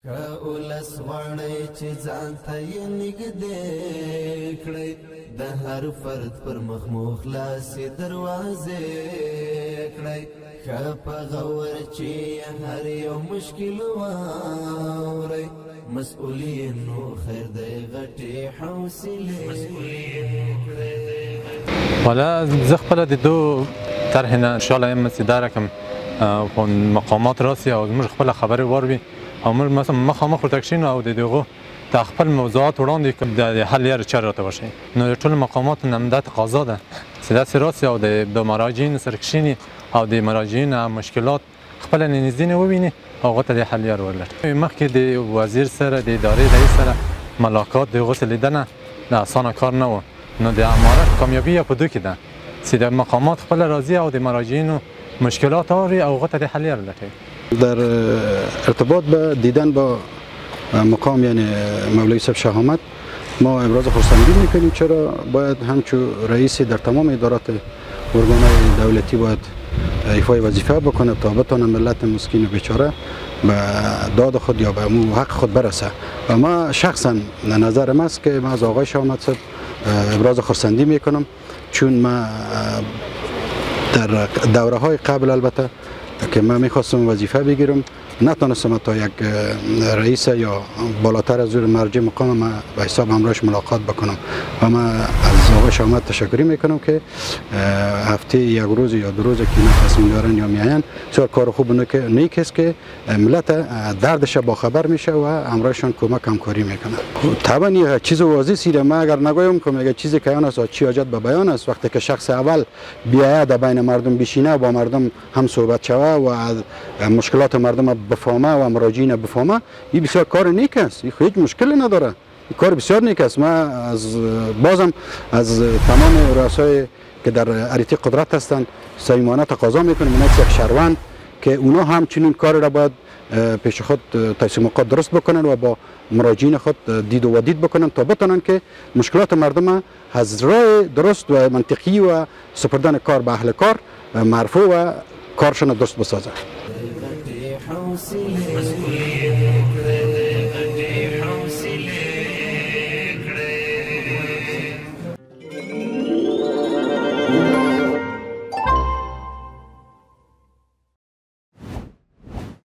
اولس غواړی چې ځان ته یې نږدې کړئ د هر فرد پر مخ مو خلاصې دروازې کړئ ښه په غور چې هر یو مشکل واورئ مسؤلینو خیر دی غټې حوصلې والا زه خپله د دو طرح نه انشاءالله یم چې دا رقم په مقامات راسي او زموږ خپله خبرې واروي او موږ مثلا مخامخ ورته کښېنو او د دغو د خپل موضوعات وړاندې کړو د حل لارې چارې راته وښیي نو د ټولو مقاماتو نه همدا تقاضا ده چې داسې راسي او د مراجعینو سره کښېني او د مراجعینو مشکلات خپله نږدې نه وویني او هغو ته د حل لارې ولټوي مخکې د وزیر سره د ادارې رئیس سره ملاقات د هغو څه لیدنه د اسانه کار نه و نو د امارت کامیابي په دو کې ده چې د مقامات خپله راځي او د مراجعینو مشکلات آوری او هغو ته د حل لارې لټوي در ارتباط به دیدن با مقام یعنی مولوی صاحب شهامت ما ابراز خرسندی میکنیم چرا باید همچون رئیس در تمام ادارات ارگان‌های دولتی باید ایفای وظیفه بکنه تا بتونه ملت مسکین و بیچاره به داد خود یا به حق خود برسه و ما شخصا نظر ما است که ما از آقای شهامت صاحب ابراز خرسندی میکنم چون ما در دوره های قبل البته که من میخواستم وظیفه بگیرم نتونستم تا یک رئیس یا بالاتر از مرجع مقام ما به حساب همراهش ملاقات بکنم و من از آقای شهامت تشکر میکنم که هفته یک روز یا دو روز که اینا تصمیم دارن یا میاین بسیار کار خوب نیک است که ملت دردش با خبر میشه و همراهشان کمک همکاری میکنه طبعا یه چیز واضحه سیره ما اگر نگویم که میگه چیزی که است چی حاجت به بیان است وقتی که شخص اول بیاید بین مردم بشینه و با مردم هم صحبت شوه و مشکلات مردم بفهمه و مراجعین بفهمه این بسیار کار نیک است این هیچ مشکلی نداره این کار بسیار نیک است ما بازم از تمام رؤسای که در اریته قدرت هستند صمیمانه تقاضا میکنیم اینا یک شهروند که اونا همچنین کار را باید پیش خود تسلیمات درست بکنن و با مراجعین خود دید و ودید بکنن تا بتونن که مشکلات مردم از راه درست و منطقی و سپردن کار به اهل کار مرفوع و کارشون درست بسازه.